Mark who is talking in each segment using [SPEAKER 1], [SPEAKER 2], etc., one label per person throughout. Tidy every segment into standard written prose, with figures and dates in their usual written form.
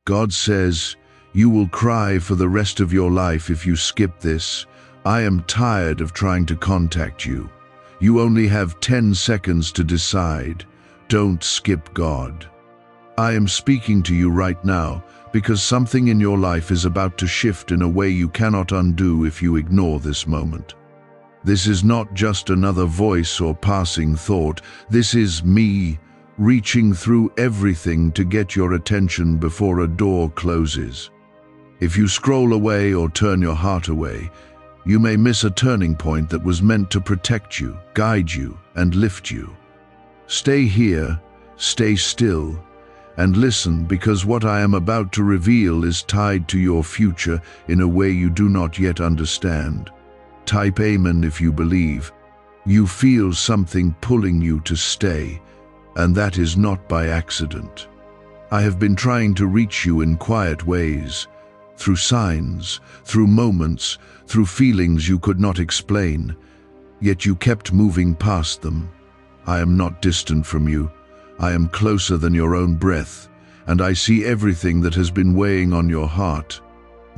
[SPEAKER 1] God says, "You will cry for the rest of your life if you skip this. I am tired of trying to contact you. You only have 10 seconds to decide. Don't skip God." I am speaking to you right now because something in your life is about to shift in a way you cannot undo if you ignore this moment. This is not just another voice or passing thought. This is me reaching through everything to get your attention before a door closes. If you scroll away or turn your heart away, you may miss a turning point that was meant to protect you, guide you, and lift you. Stay here, stay still, and listen, because what I am about to reveal is tied to your future in a way you do not yet understand. Type Amen if you believe. You feel something pulling you to stay, and that is not by accident. I have been trying to reach you in quiet ways, through signs, through moments, through feelings you could not explain, yet you kept moving past them. I am not distant from you. I am closer than your own breath, and I see everything that has been weighing on your heart.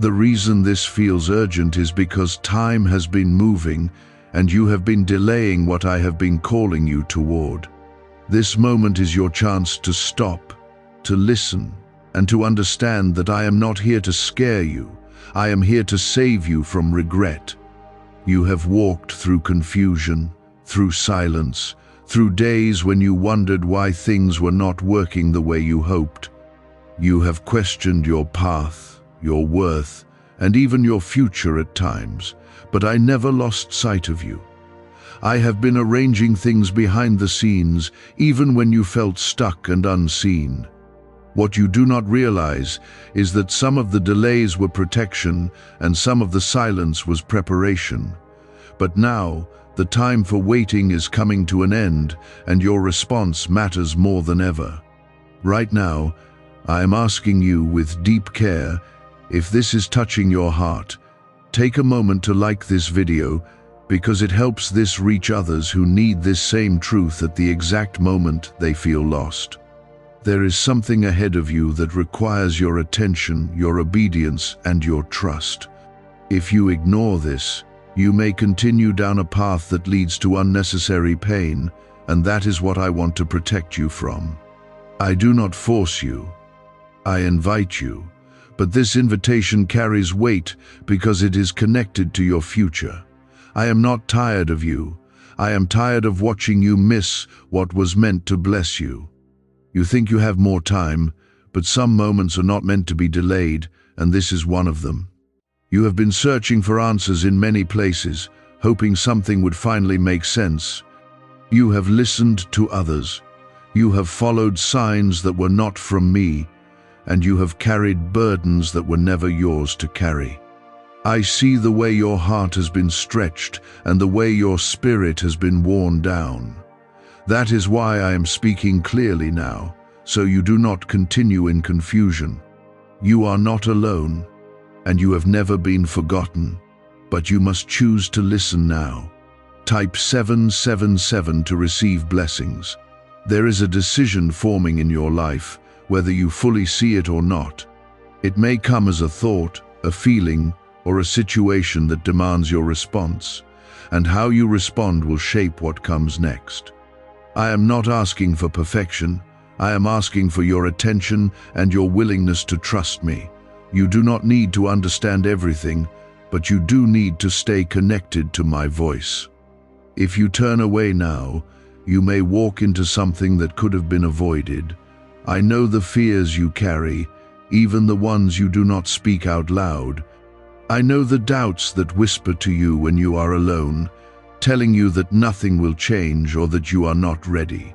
[SPEAKER 1] The reason this feels urgent is because time has been moving, and you have been delaying what I have been calling you toward. This moment is your chance to stop, to listen, and to understand that I am not here to scare you. I am here to save you from regret. You have walked through confusion, through silence, through days when you wondered why things were not working the way you hoped. You have questioned your path, your worth, and even your future at times, but I never lost sight of you. I have been arranging things behind the scenes, even when you felt stuck and unseen. What you do not realize is that some of the delays were protection and some of the silence was preparation. But now, the time for waiting is coming to an end, and your response matters more than ever. Right now, I am asking you with deep care, if this is touching your heart, take a moment to like this video, because it helps this reach others who need this same truth at the exact moment they feel lost. There is something ahead of you that requires your attention, your obedience, and your trust. If you ignore this, you may continue down a path that leads to unnecessary pain, and that is what I want to protect you from. I do not force you. I invite you, but this invitation carries weight because it is connected to your future. I am not tired of you. I am tired of watching you miss what was meant to bless you. You think you have more time, but some moments are not meant to be delayed, and this is one of them. You have been searching for answers in many places, hoping something would finally make sense. You have listened to others. You have followed signs that were not from me, and you have carried burdens that were never yours to carry. I see the way your heart has been stretched and the way your spirit has been worn down. That is why I am speaking clearly now, so you do not continue in confusion. You are not alone, and you have never been forgotten, but you must choose to listen now. Type 777 to receive blessings. There is a decision forming in your life, whether you fully see it or not. It may come as a thought, a feeling, or a situation that demands your response, and how you respond will shape what comes next. I am not asking for perfection. I am asking for your attention and your willingness to trust me. You do not need to understand everything, but you do need to stay connected to my voice. If you turn away now, you may walk into something that could have been avoided. I know the fears you carry, even the ones you do not speak out loud. I know the doubts that whisper to you when you are alone, telling you that nothing will change or that you are not ready.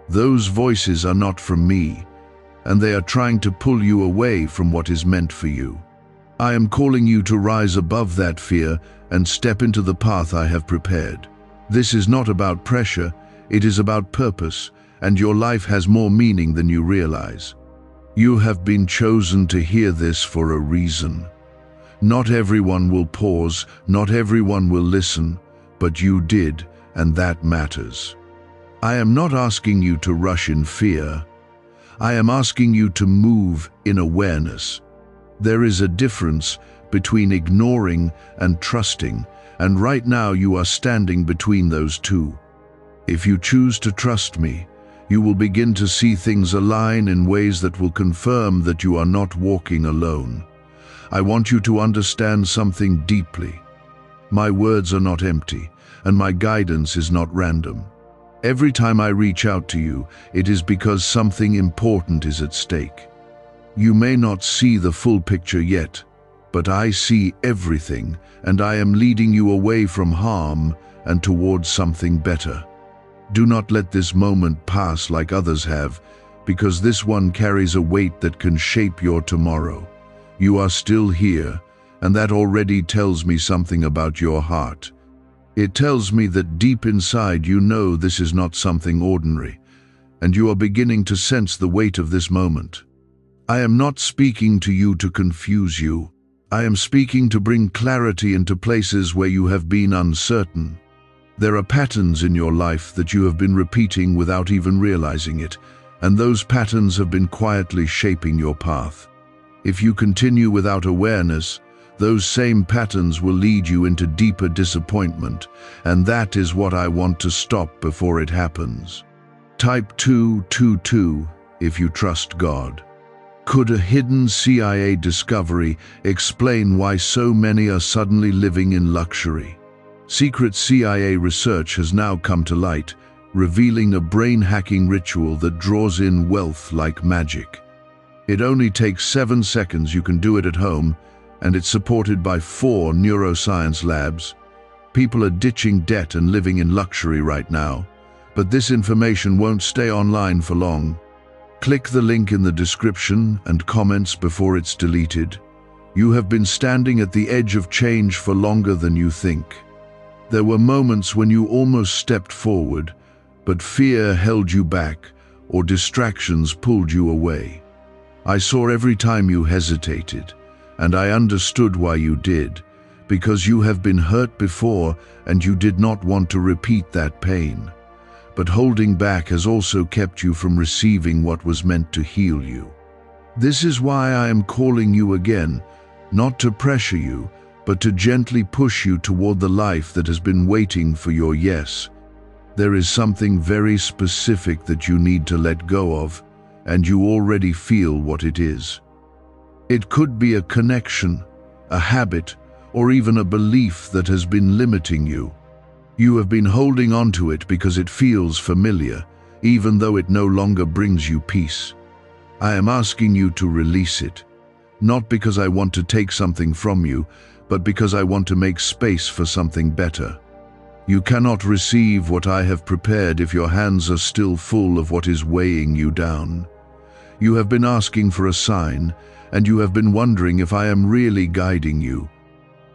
[SPEAKER 1] Those voices are not from me, and they are trying to pull you away from what is meant for you. I am calling you to rise above that fear and step into the path I have prepared. This is not about pressure, it is about purpose, and your life has more meaning than you realize. You have been chosen to hear this for a reason. Not everyone will pause, not everyone will listen, but you did, and that matters. I am not asking you to rush in fear. I am asking you to move in awareness. There is a difference between ignoring and trusting, and right now you are standing between those two. If you choose to trust me, you will begin to see things align in ways that will confirm that you are not walking alone. I want you to understand something deeply. My words are not empty, and my guidance is not random. Every time I reach out to you, it is because something important is at stake. You may not see the full picture yet, but I see everything, and I am leading you away from harm and towards something better. Do not let this moment pass like others have, because this one carries a weight that can shape your tomorrow. You are still here, and that already tells me something about your heart. It tells me that deep inside you know this is not something ordinary, and you are beginning to sense the weight of this moment. I am not speaking to you to confuse you. I am speaking to bring clarity into places where you have been uncertain. There are patterns in your life that you have been repeating without even realizing it, and those patterns have been quietly shaping your path. If you continue without awareness, those same patterns will lead you into deeper disappointment, and that is what I want to stop before it happens. Type 222 if you trust God. Could a hidden CIA discovery explain why so many are suddenly living in luxury? Secret CIA research has now come to light, revealing a brain-hacking ritual that draws in wealth like magic. It only takes 7 seconds. You can do it at home, and it's supported by 4 neuroscience labs. People are ditching debt and living in luxury right now, but this information won't stay online for long. Click the link in the description and comments before it's deleted. You have been standing at the edge of change for longer than you think. There were moments when you almost stepped forward, but fear held you back or distractions pulled you away. I saw every time you hesitated, and I understood why you did, because you have been hurt before and you did not want to repeat that pain. But holding back has also kept you from receiving what was meant to heal you. This is why I am calling you again, not to pressure you, but to gently push you toward the life that has been waiting for your yes. There is something very specific that you need to let go of, and you already feel what it is. It could be a connection, a habit, or even a belief that has been limiting you. You have been holding on to it because it feels familiar, even though it no longer brings you peace. I am asking you to release it, not because I want to take something from you, but because I want to make space for something better. You cannot receive what I have prepared if your hands are still full of what is weighing you down. You have been asking for a sign, and you have been wondering if I am really guiding you.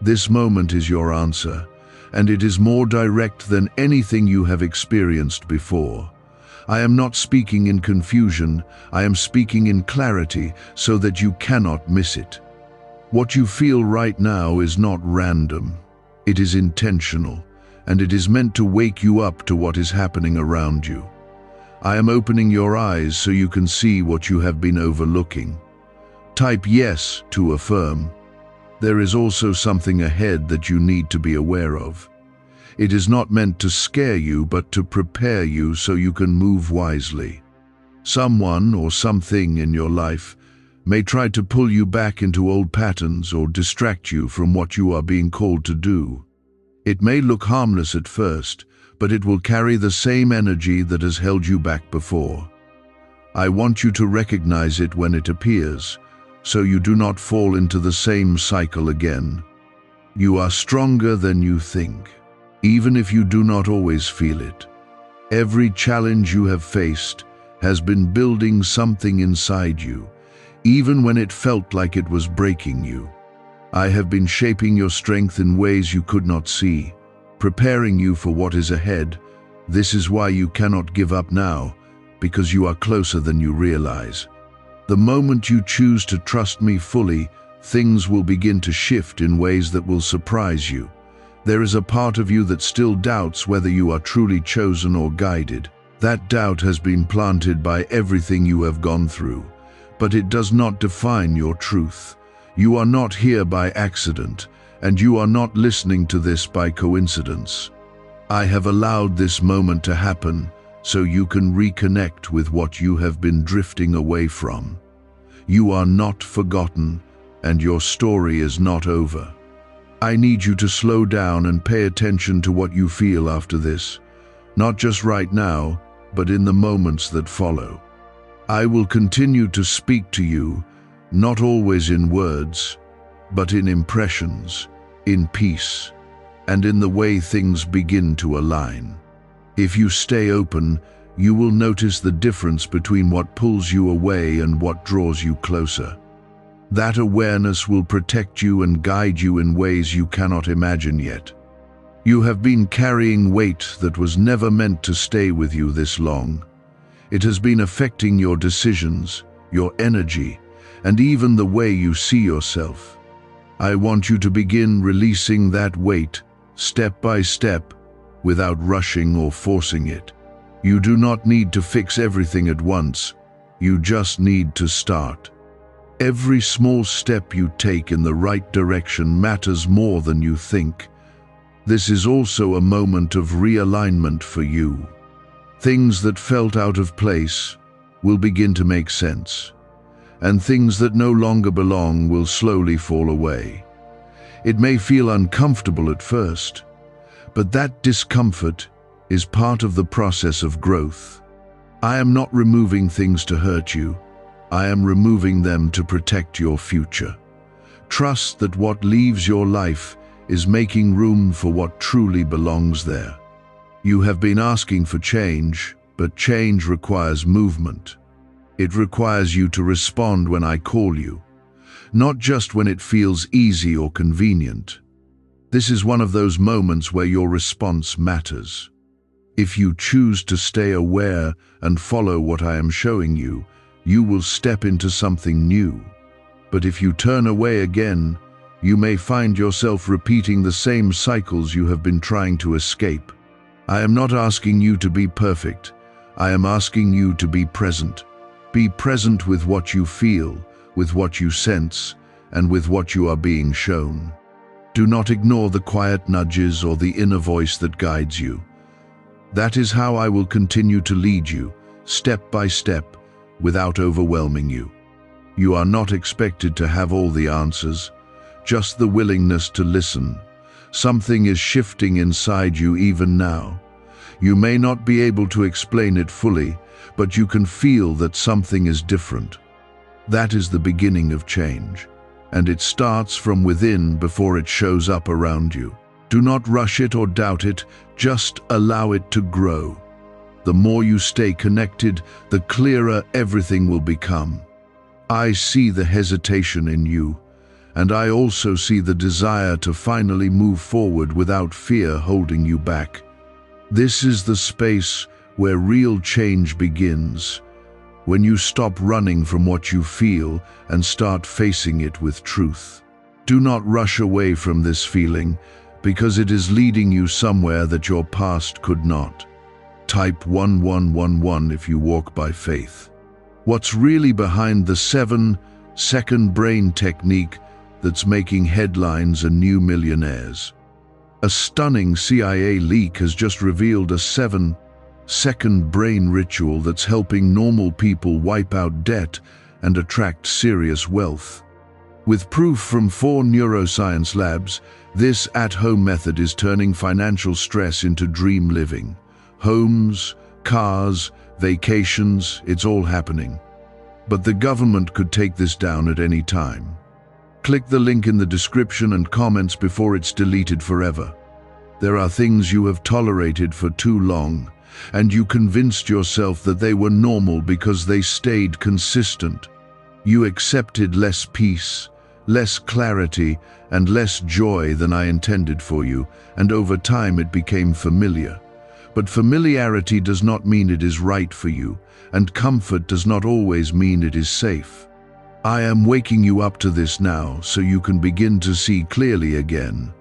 [SPEAKER 1] This moment is your answer, and it is more direct than anything you have experienced before. I am not speaking in confusion, I am speaking in clarity so that you cannot miss it. What you feel right now is not random. It is intentional, and it is meant to wake you up to what is happening around you. I am opening your eyes so you can see what you have been overlooking. Type yes to affirm. There is also something ahead that you need to be aware of. It is not meant to scare you, but to prepare you so you can move wisely. Someone or something in your life may try to pull you back into old patterns or distract you from what you are being called to do. It may look harmless at first, but it will carry the same energy that has held you back before. I want you to recognize it when it appears, so you do not fall into the same cycle again. You are stronger than you think, even if you do not always feel it. Every challenge you have faced has been building something inside you, even when it felt like it was breaking you. I have been shaping your strength in ways you could not see, preparing you for what is ahead. This is why you cannot give up now, because you are closer than you realize. The moment you choose to trust me fully, things will begin to shift in ways that will surprise you. There is a part of you that still doubts whether you are truly chosen or guided. That doubt has been planted by everything you have gone through, but it does not define your truth. You are not here by accident, and you are not listening to this by coincidence. I have allowed this moment to happen so you can reconnect with what you have been drifting away from. You are not forgotten, and your story is not over. I need you to slow down and pay attention to what you feel after this, not just right now, but in the moments that follow. I will continue to speak to you, not always in words, but in impressions, in peace, and in the way things begin to align. If you stay open, you will notice the difference between what pulls you away and what draws you closer. That awareness will protect you and guide you in ways you cannot imagine yet. You have been carrying weight that was never meant to stay with you this long. It has been affecting your decisions, your energy, and even the way you see yourself. I want you to begin releasing that weight, step by step, without rushing or forcing it. You do not need to fix everything at once. You just need to start. Every small step you take in the right direction matters more than you think. This is also a moment of realignment for you. Things that felt out of place will begin to make sense, and things that no longer belong will slowly fall away. It may feel uncomfortable at first, but that discomfort is part of the process of growth. I am not removing things to hurt you. I am removing them to protect your future. Trust that what leaves your life is making room for what truly belongs there. You have been asking for change, but change requires movement. It requires you to respond when I call you, not just when it feels easy or convenient. This is one of those moments where your response matters. If you choose to stay aware and follow what I am showing you, you will step into something new. But if you turn away again, you may find yourself repeating the same cycles you have been trying to escape. I am not asking you to be perfect. I am asking you to be present. Be present with what you feel, with what you sense, and with what you are being shown. Do not ignore the quiet nudges or the inner voice that guides you. That is how I will continue to lead you, step by step, without overwhelming you. You are not expected to have all the answers, just the willingness to listen. Something is shifting inside you even now. You may not be able to explain it fully, but you can feel that something is different. That is the beginning of change, and it starts from within before it shows up around you. Do not rush it or doubt it, just allow it to grow. The more you stay connected, the clearer everything will become. I see the hesitation in you, and I also see the desire to finally move forward without fear holding you back. This is the space where real change begins, when you stop running from what you feel and start facing it with truth. Do not rush away from this feeling, because it is leading you somewhere that your past could not. Type 1111 if you walk by faith. What's really behind the 7-second brain technique that's making headlines and new millionaires? A stunning CIA leak has just revealed a 7-second brain ritual that's helping normal people wipe out debt and attract serious wealth. With proof from 4 neuroscience labs, this at-home method is turning financial stress into dream living. Homes, cars, vacations, it's all happening. But the government could take this down at any time. Click the link in the description and comments before it's deleted forever. There are things you have tolerated for too long, and you convinced yourself that they were normal because they stayed consistent. You accepted less peace, less clarity, and less joy than I intended for you, and over time it became familiar. But familiarity does not mean it is right for you, and comfort does not always mean it is safe. I am waking you up to this now so you can begin to see clearly again.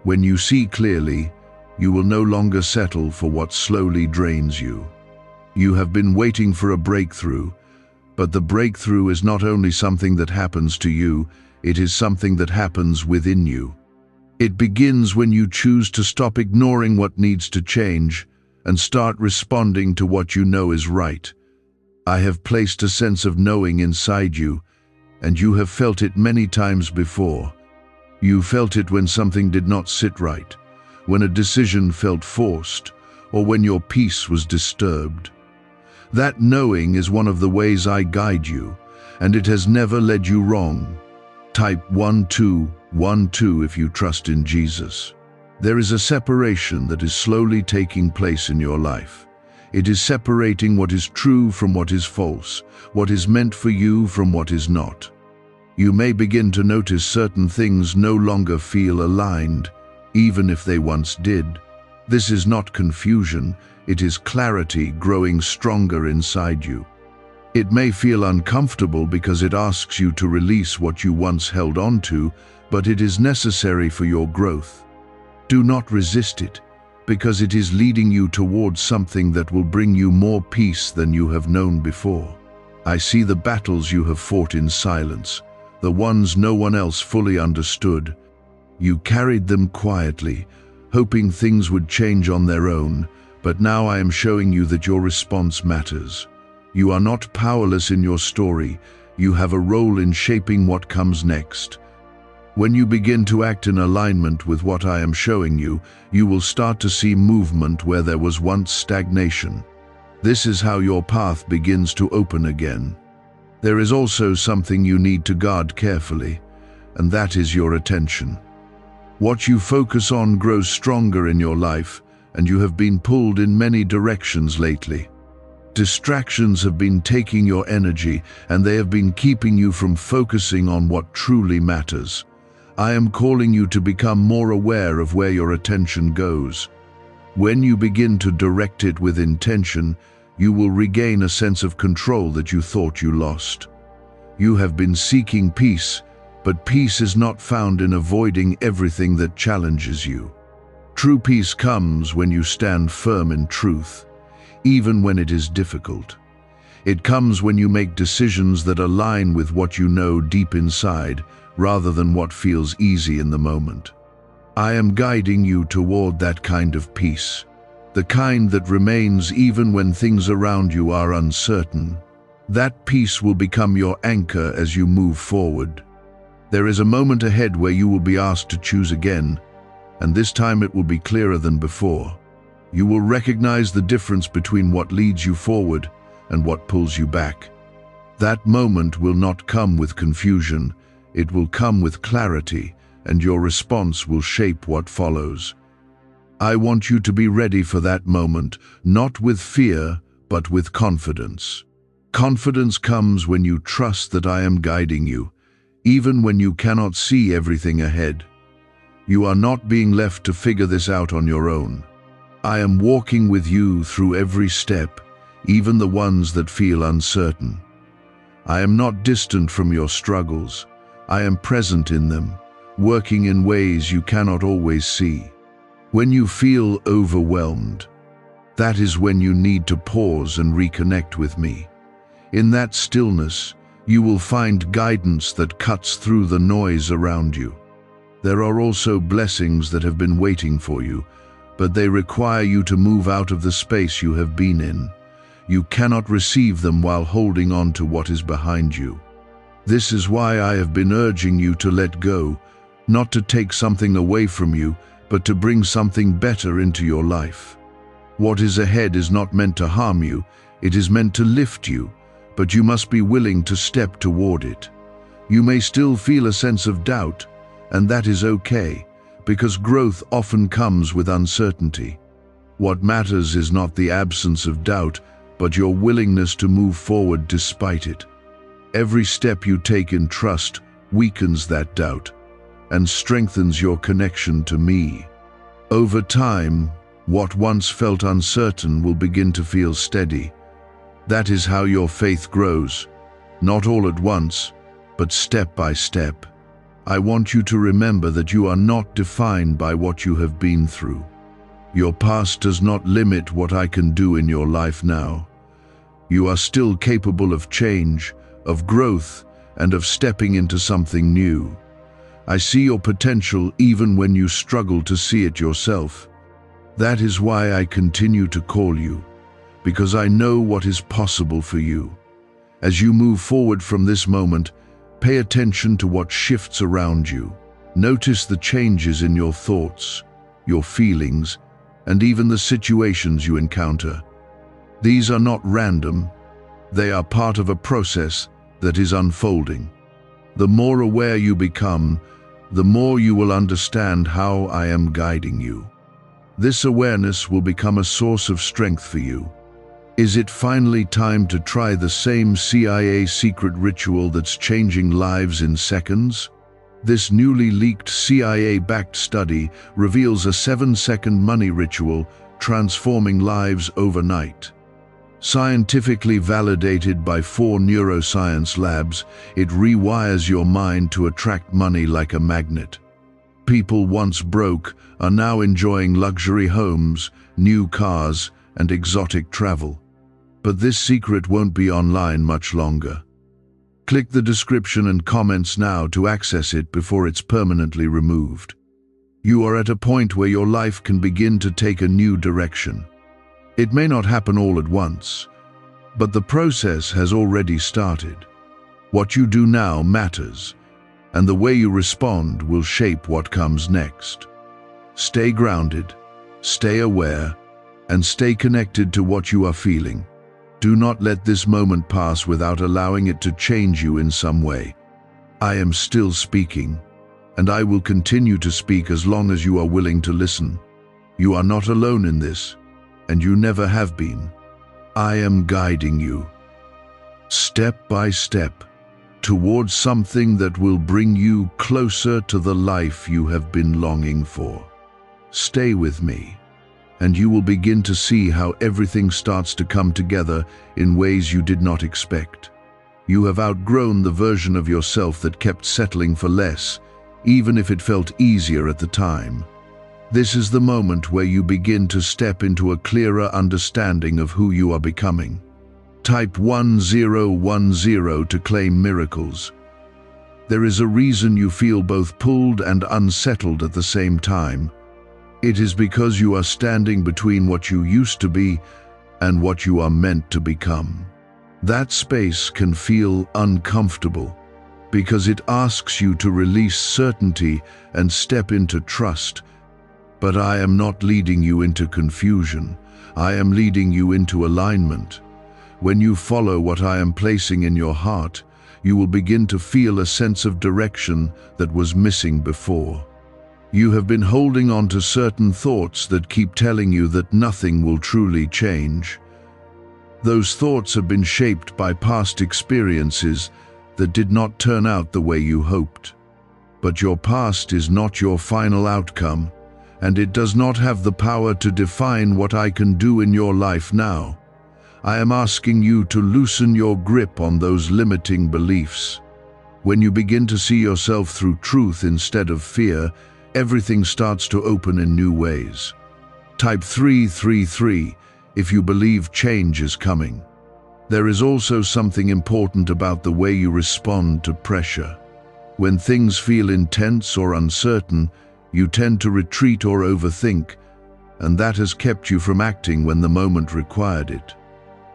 [SPEAKER 1] When you see clearly, you will no longer settle for what slowly drains you. You have been waiting for a breakthrough, but the breakthrough is not only something that happens to you, it is something that happens within you. It begins when you choose to stop ignoring what needs to change and start responding to what you know is right. I have placed a sense of knowing inside you, and you have felt it many times before. You felt it when something did not sit right, when a decision felt forced, or when your peace was disturbed. That knowing is one of the ways I guide you, and it has never led you wrong. Type 1212 if you trust in Jesus. There is a separation that is slowly taking place in your life. It is separating what is true from what is false, what is meant for you from what is not. You may begin to notice certain things no longer feel aligned, even if they once did. This is not confusion, it is clarity growing stronger inside you. It may feel uncomfortable because it asks you to release what you once held on to, but it is necessary for your growth. Do not resist it, because it is leading you towards something that will bring you more peace than you have known before. I see the battles you have fought in silence, the ones no one else fully understood. You carried them quietly, hoping things would change on their own, but now I am showing you that your response matters. You are not powerless in your story, you have a role in shaping what comes next. When you begin to act in alignment with what I am showing you, you will start to see movement where there was once stagnation. This is how your path begins to open again. There is also something you need to guard carefully, and that is your attention. What you focus on grows stronger in your life, and you have been pulled in many directions lately. Distractions have been taking your energy, and they have been keeping you from focusing on what truly matters. I am calling you to become more aware of where your attention goes. When you begin to direct it with intention, you will regain a sense of control that you thought you lost. You have been seeking peace, but peace is not found in avoiding everything that challenges you. True peace comes when you stand firm in truth, even when it is difficult. It comes when you make decisions that align with what you know deep inside, rather than what feels easy in the moment. I am guiding you toward that kind of peace, the kind that remains even when things around you are uncertain. That peace will become your anchor as you move forward. There is a moment ahead where you will be asked to choose again, and this time it will be clearer than before. You will recognize the difference between what leads you forward and what pulls you back. That moment will not come with confusion, it will come with clarity, and your response will shape what follows. I want you to be ready for that moment, not with fear, but with confidence. Confidence comes when you trust that I am guiding you, even when you cannot see everything ahead. You are not being left to figure this out on your own. I am walking with you through every step, even the ones that feel uncertain. I am not distant from your struggles. I am present in them, working in ways you cannot always see. When you feel overwhelmed, that is when you need to pause and reconnect with me. In that stillness, you will find guidance that cuts through the noise around you. There are also blessings that have been waiting for you, but they require you to move out of the space you have been in. You cannot receive them while holding on to what is behind you. This is why I have been urging you to let go, not to take something away from you, but to bring something better into your life. What is ahead is not meant to harm you, it is meant to lift you, but you must be willing to step toward it. You may still feel a sense of doubt, and that is okay, because growth often comes with uncertainty. What matters is not the absence of doubt, but your willingness to move forward despite it. Every step you take in trust weakens that doubt and strengthens your connection to me. Over time, what once felt uncertain will begin to feel steady. That is how your faith grows, not all at once, but step by step. I want you to remember that you are not defined by what you have been through. Your past does not limit what I can do in your life now. You are still capable of change, of growth, and of stepping into something new. I see your potential even when you struggle to see it yourself. That is why I continue to call you, because I know what is possible for you. As you move forward from this moment, pay attention to what shifts around you. Notice the changes in your thoughts, your feelings, and even the situations you encounter. These are not random. They are part of a process that is unfolding. The more aware you become, the more you will understand how I am guiding you. This awareness will become a source of strength for you. Is it finally time to try the same CIA secret ritual that's changing lives in seconds? This newly leaked CIA-backed study reveals a 7-second money ritual transforming lives overnight. Scientifically validated by 4 neuroscience labs, it rewires your mind to attract money like a magnet. People once broke are now enjoying luxury homes, new cars, and exotic travel. But this secret won't be online much longer. Click the description and comments now to access it before it's permanently removed. You are at a point where your life can begin to take a new direction. It may not happen all at once, but the process has already started. What you do now matters, and the way you respond will shape what comes next. Stay grounded, stay aware, and stay connected to what you are feeling. Do not let this moment pass without allowing it to change you in some way. I am still speaking, and I will continue to speak as long as you are willing to listen. You are not alone in this, and you never have been. I am guiding you, step by step, towards something that will bring you closer to the life you have been longing for. Stay with me, and you will begin to see how everything starts to come together in ways you did not expect. You have outgrown the version of yourself that kept settling for less, even if it felt easier at the time. This is the moment where you begin to step into a clearer understanding of who you are becoming. Type 1010 to claim miracles. There is a reason you feel both pulled and unsettled at the same time. It is because you are standing between what you used to be and what you are meant to become. That space can feel uncomfortable because it asks you to release certainty and step into trust. But I am not leading you into confusion. I am leading you into alignment. When you follow what I am placing in your heart, you will begin to feel a sense of direction that was missing before. You have been holding on to certain thoughts that keep telling you that nothing will truly change. Those thoughts have been shaped by past experiences that did not turn out the way you hoped. But your past is not your final outcome, and it does not have the power to define what I can do in your life now. I am asking you to loosen your grip on those limiting beliefs. When you begin to see yourself through truth instead of fear, everything starts to open in new ways. Type 333 if you believe change is coming. There is also something important about the way you respond to pressure. When things feel intense or uncertain, you tend to retreat or overthink, and that has kept you from acting when the moment required it.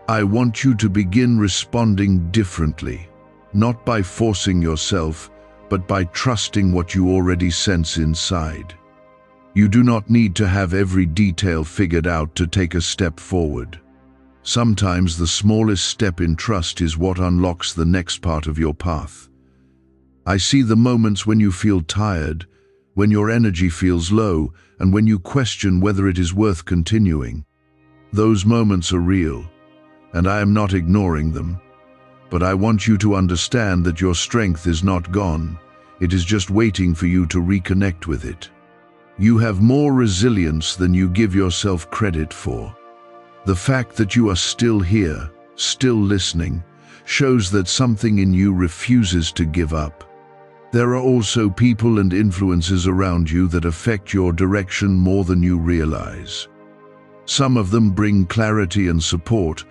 [SPEAKER 1] I want you to begin responding differently, not by forcing yourself, but by trusting what you already sense inside. You do not need to have every detail figured out to take a step forward. Sometimes the smallest step in trust is what unlocks the next part of your path. I see the moments when you feel tired, when your energy feels low, and when you question whether it is worth continuing. Those moments are real, and I am not ignoring them. But I want you to understand that your strength is not gone. It is just waiting for you to reconnect with it. You have more resilience than you give yourself credit for. The fact that you are still here, still listening, shows that something in you refuses to give up. There are also people and influences around you that affect your direction more than you realize. Some of them bring clarity and support,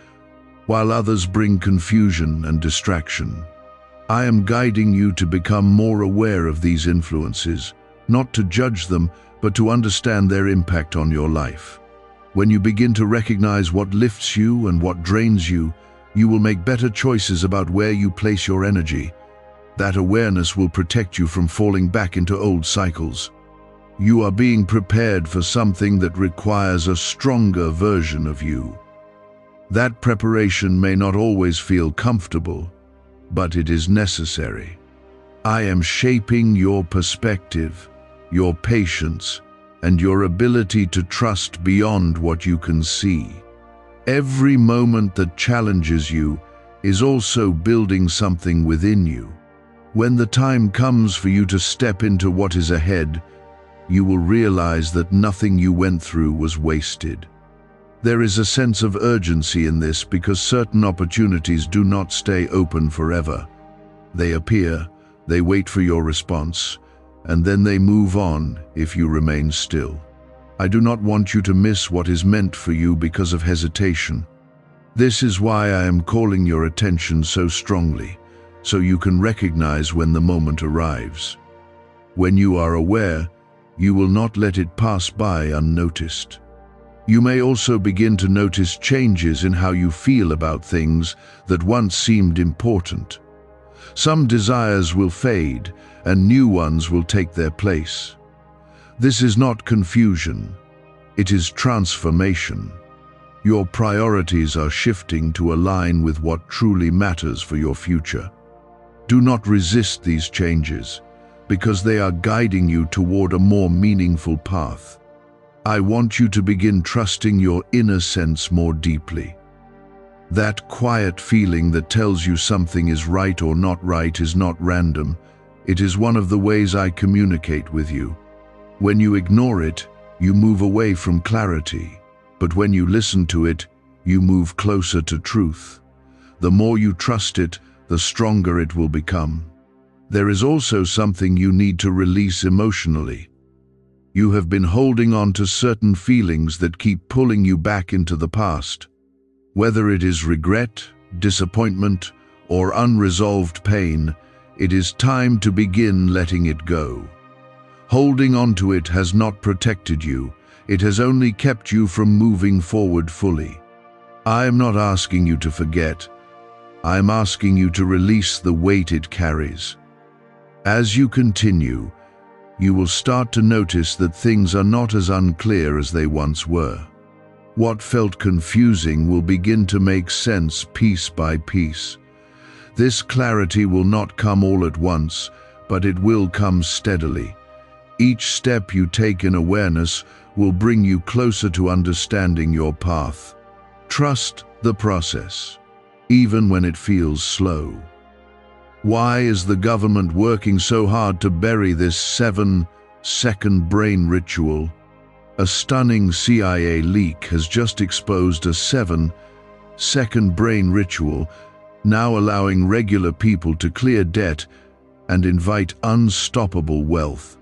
[SPEAKER 1] while others bring confusion and distraction. I am guiding you to become more aware of these influences, not to judge them, but to understand their impact on your life. When you begin to recognize what lifts you and what drains you, you will make better choices about where you place your energy. That awareness will protect you from falling back into old cycles. You are being prepared for something that requires a stronger version of you. That preparation may not always feel comfortable, but it is necessary. I am shaping your perspective, your patience, and your ability to trust beyond what you can see. Every moment that challenges you is also building something within you. When the time comes for you to step into what is ahead, you will realize that nothing you went through was wasted. There is a sense of urgency in this because certain opportunities do not stay open forever. They appear, they wait for your response, and then they move on if you remain still. I do not want you to miss what is meant for you because of hesitation. This is why I am calling your attention so strongly, so you can recognize when the moment arrives. When you are aware, you will not let it pass by unnoticed. You may also begin to notice changes in how you feel about things that once seemed important. Some desires will fade, and new ones will take their place. This is not confusion, it is transformation. Your priorities are shifting to align with what truly matters for your future. Do not resist these changes, because they are guiding you toward a more meaningful path. I want you to begin trusting your inner sense more deeply. That quiet feeling that tells you something is right or not right is not random. It is one of the ways I communicate with you. When you ignore it, you move away from clarity. But when you listen to it, you move closer to truth. The more you trust it, the stronger it will become. There is also something you need to release emotionally. You have been holding on to certain feelings that keep pulling you back into the past. Whether it is regret, disappointment, or unresolved pain, it is time to begin letting it go. Holding on to it has not protected you, it has only kept you from moving forward fully. I am not asking you to forget, I am asking you to release the weight it carries. As you continue, you will start to notice that things are not as unclear as they once were. What felt confusing will begin to make sense piece by piece. This clarity will not come all at once, but it will come steadily. Each step you take in awareness will bring you closer to understanding your path. Trust the process, even when it feels slow. Why is the government working so hard to bury this 7-second brain ritual? A stunning CIA leak has just exposed a 7-second brain ritual, now allowing regular people to clear debt and invite unstoppable wealth.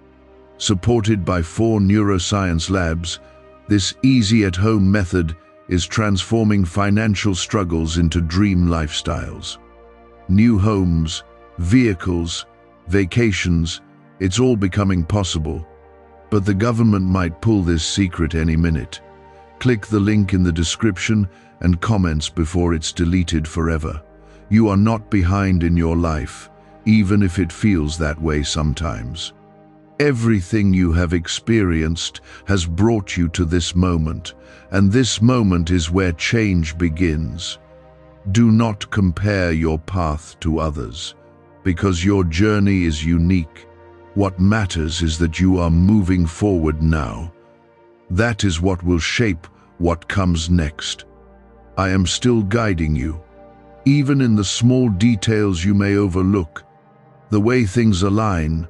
[SPEAKER 1] Supported by 4 neuroscience labs, this easy-at-home method is transforming financial struggles into dream lifestyles. New homes, vehicles, vacations, it's all becoming possible. But the government might pull this secret any minute. Click the link in the description and comments before it's deleted forever. You are not behind in your life, even if it feels that way sometimes. Everything you have experienced has brought you to this moment, and this moment is where change begins. Do not compare your path to others, because your journey is unique. What matters is that you are moving forward now. That is what will shape what comes next. I am still guiding you, even in the small details you may overlook. The way things align,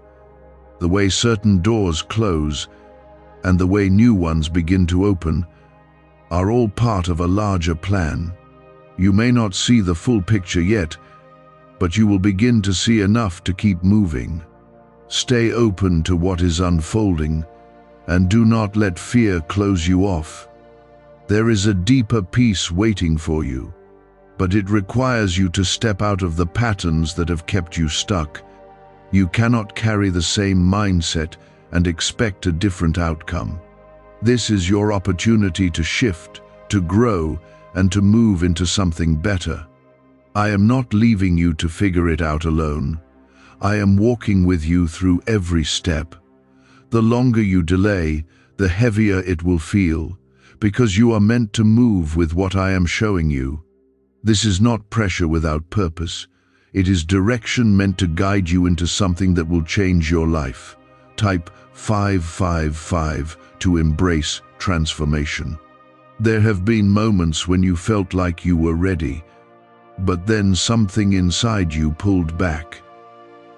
[SPEAKER 1] the way certain doors close, and the way new ones begin to open, are all part of a larger plan. You may not see the full picture yet, but you will begin to see enough to keep moving. Stay open to what is unfolding, and do not let fear close you off. There is a deeper peace waiting for you, but it requires you to step out of the patterns that have kept you stuck. You cannot carry the same mindset and expect a different outcome. This is your opportunity to shift, to grow, and to move into something better. I am not leaving you to figure it out alone. I am walking with you through every step. The longer you delay, the heavier it will feel, because you are meant to move with what I am showing you. This is not pressure without purpose. It is direction meant to guide you into something that will change your life. Type 555 to embrace transformation. There have been moments when you felt like you were ready, but then something inside you pulled back.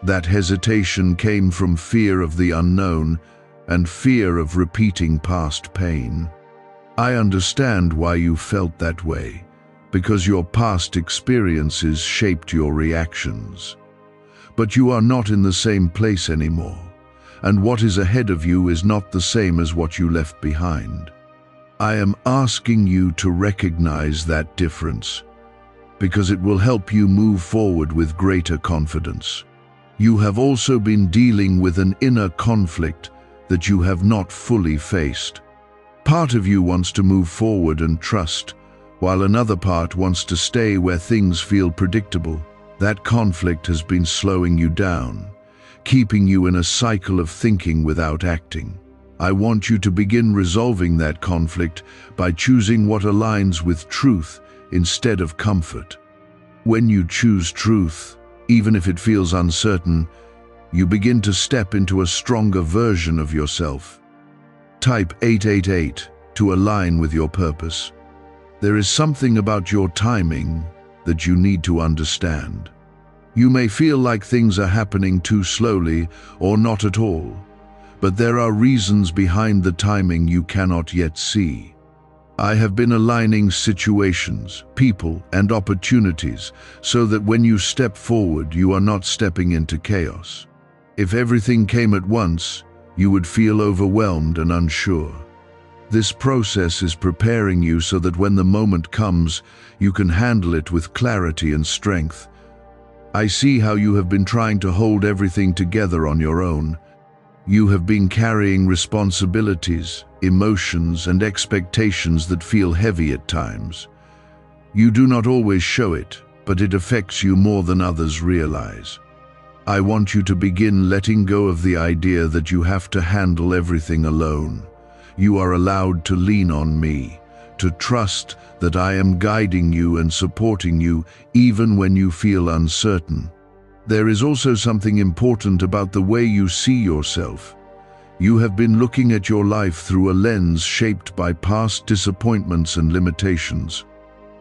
[SPEAKER 1] That hesitation came from fear of the unknown and fear of repeating past pain. I understand why you felt that way, because your past experiences shaped your reactions. But you are not in the same place anymore, and what is ahead of you is not the same as what you left behind. I am asking you to recognize that difference, because it will help you move forward with greater confidence. You have also been dealing with an inner conflict that you have not fully faced. Part of you wants to move forward and trust, while another part wants to stay where things feel predictable. That conflict has been slowing you down, keeping you in a cycle of thinking without acting. I want you to begin resolving that conflict by choosing what aligns with truth instead of comfort. When you choose truth, even if it feels uncertain, you begin to step into a stronger version of yourself. Type 888 to align with your purpose. There is something about your timing that you need to understand. You may feel like things are happening too slowly or not at all, but there are reasons behind the timing you cannot yet see. I have been aligning situations, people, and opportunities so that when you step forward, you are not stepping into chaos. If everything came at once, you would feel overwhelmed and unsure. This process is preparing you so that when the moment comes, you can handle it with clarity and strength. I see how you have been trying to hold everything together on your own. You have been carrying responsibilities, emotions, and expectations that feel heavy at times. You do not always show it, but it affects you more than others realize. I want you to begin letting go of the idea that you have to handle everything alone. You are allowed to lean on me, to trust that I am guiding you and supporting you even when you feel uncertain. There is also something important about the way you see yourself. You have been looking at your life through a lens shaped by past disappointments and limitations.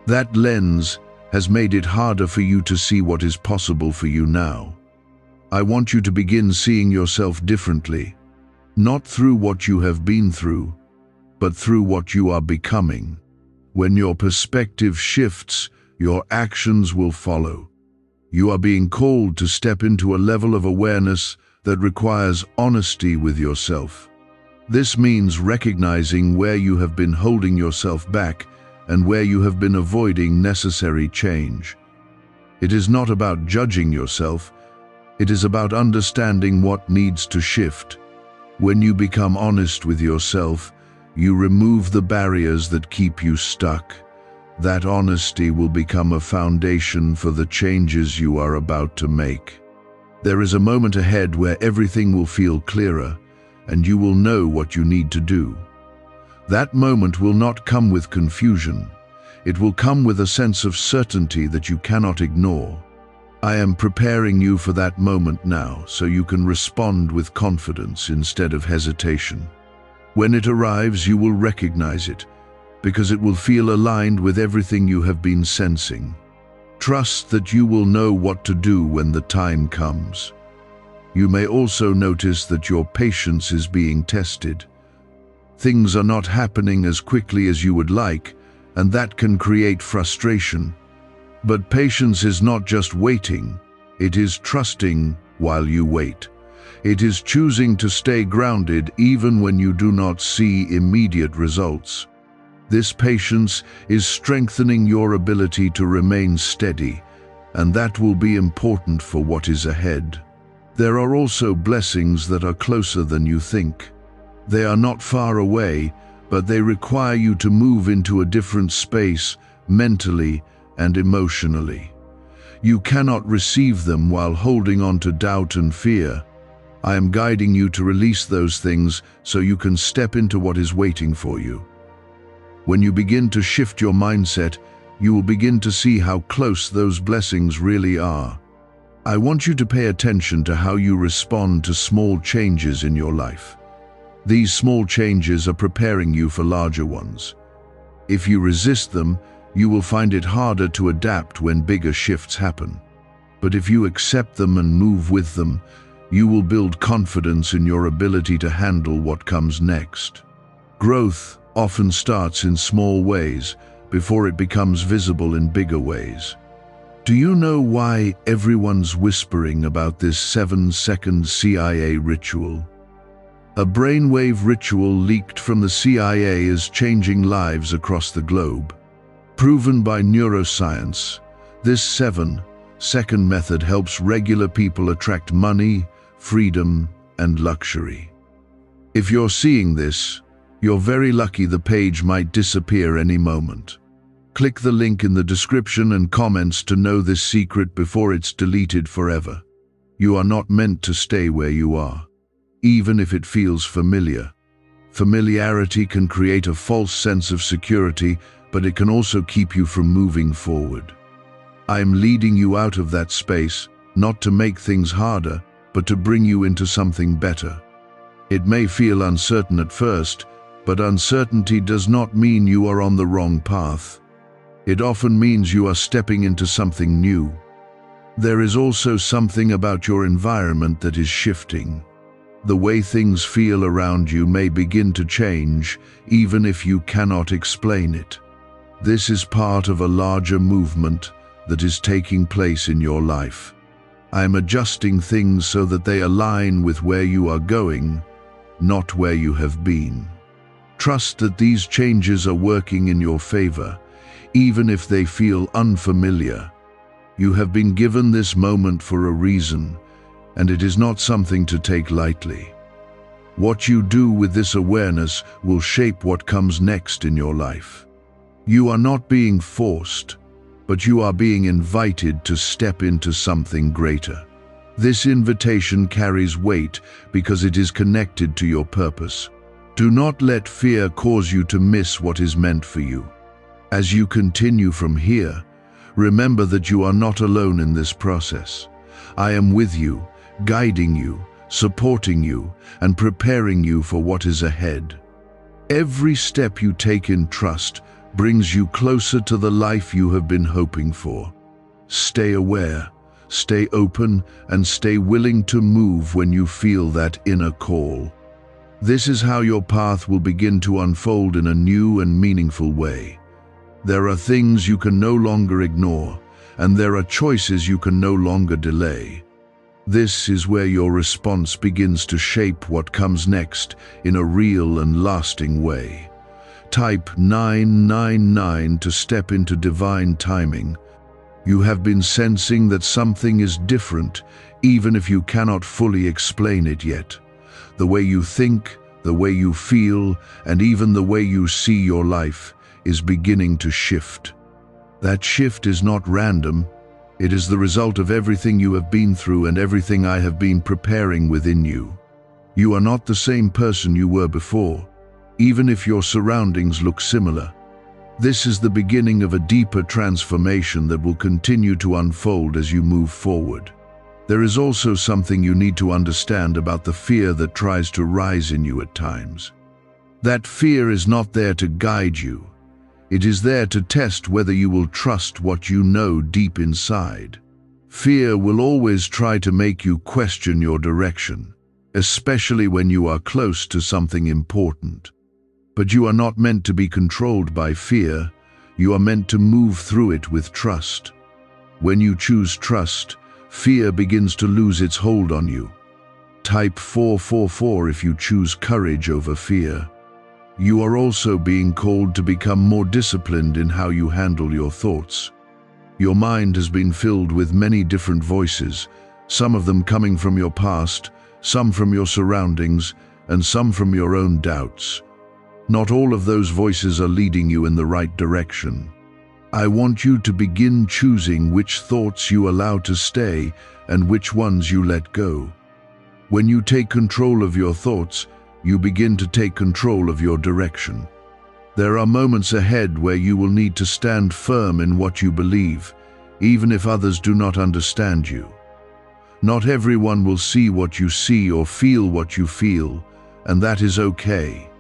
[SPEAKER 1] That lens has made it harder for you to see what is possible for you now. I want you to begin seeing yourself differently, not through what you have been through, but through what you are becoming. When your perspective shifts, your actions will follow. You are being called to step into a level of awareness that requires honesty with yourself. This means recognizing where you have been holding yourself back and where you have been avoiding necessary change. It is not about judging yourself. It is about understanding what needs to shift. When you become honest with yourself, you remove the barriers that keep you stuck. That honesty will become a foundation for the changes you are about to make. There is a moment ahead where everything will feel clearer, and you will know what you need to do. That moment will not come with confusion. It will come with a sense of certainty that you cannot ignore. I am preparing you for that moment now, so you can respond with confidence instead of hesitation. When it arrives, you will recognize it, because it will feel aligned with everything you have been sensing. Trust that you will know what to do when the time comes. You may also notice that your patience is being tested. Things are not happening as quickly as you would like, and that can create frustration. But patience is not just waiting, it is trusting while you wait. It is choosing to stay grounded even when you do not see immediate results. This patience is strengthening your ability to remain steady, and that will be important for what is ahead. There are also blessings that are closer than you think. They are not far away, but they require you to move into a different space, mentally and emotionally. You cannot receive them while holding on to doubt and fear. I am guiding you to release those things so you can step into what is waiting for you. When you begin to shift your mindset, you will begin to see how close those blessings really are. I want you to pay attention to how you respond to small changes in your life. These small changes are preparing you for larger ones. If you resist them, you will find it harder to adapt when bigger shifts happen. But if you accept them and move with them, you will build confidence in your ability to handle what comes next. Growth often starts in small ways before it becomes visible in bigger ways. Do you know why everyone's whispering about this 7-second CIA ritual? A brainwave ritual leaked from the CIA is changing lives across the globe. Proven by neuroscience, this 7-second method helps regular people attract money, freedom, and luxury. If you're seeing this, you're very lucky. The page might disappear any moment. Click the link in the description and comments to know this secret before it's deleted forever. You are not meant to stay where you are, even if it feels familiar. Familiarity can create a false sense of security, but it can also keep you from moving forward. I am leading you out of that space, not to make things harder, but to bring you into something better. It may feel uncertain at first, but uncertainty does not mean you are on the wrong path. It often means you are stepping into something new. There is also something about your environment that is shifting. The way things feel around you may begin to change, even if you cannot explain it. This is part of a larger movement that is taking place in your life. I am adjusting things so that they align with where you are going, not where you have been. Trust that these changes are working in your favor, even if they feel unfamiliar. You have been given this moment for a reason, and it is not something to take lightly. What you do with this awareness will shape what comes next in your life. You are not being forced, but you are being invited to step into something greater. This invitation carries weight because it is connected to your purpose. Do not let fear cause you to miss what is meant for you. As you continue from here, remember that you are not alone in this process. I am with you, guiding you, supporting you, and preparing you for what is ahead. Every step you take in trust brings you closer to the life you have been hoping for. Stay aware, stay open, and stay willing to move when you feel that inner call. This is how your path will begin to unfold in a new and meaningful way. There are things you can no longer ignore, and there are choices you can no longer delay. This is where your response begins to shape what comes next in a real and lasting way. Type 999 to step into divine timing. You have been sensing that something is different, even if you cannot fully explain it yet. The way you think, the way you feel, and even the way you see your life is beginning to shift. That shift is not random. It is the result of everything you have been through and everything I have been preparing within you. You are not the same person you were before, even if your surroundings look similar. This is the beginning of a deeper transformation that will continue to unfold as you move forward. There is also something you need to understand about the fear that tries to rise in you at times. That fear is not there to guide you. It is there to test whether you will trust what you know deep inside. Fear will always try to make you question your direction, especially when you are close to something important. But you are not meant to be controlled by fear. You are meant to move through it with trust. When you choose trust, fear begins to lose its hold on you. Type 444 if you choose courage over fear. You are also being called to become more disciplined in how you handle your thoughts. Your mind has been filled with many different voices, some of them coming from your past, some from your surroundings, and some from your own doubts. Not all of those voices are leading you in the right direction. I want you to begin choosing which thoughts you allow to stay and which ones you let go. When you take control of your thoughts, you begin to take control of your direction. There are moments ahead where you will need to stand firm in what you believe, even if others do not understand you. Not everyone will see what you see or feel what you feel, and that is okay.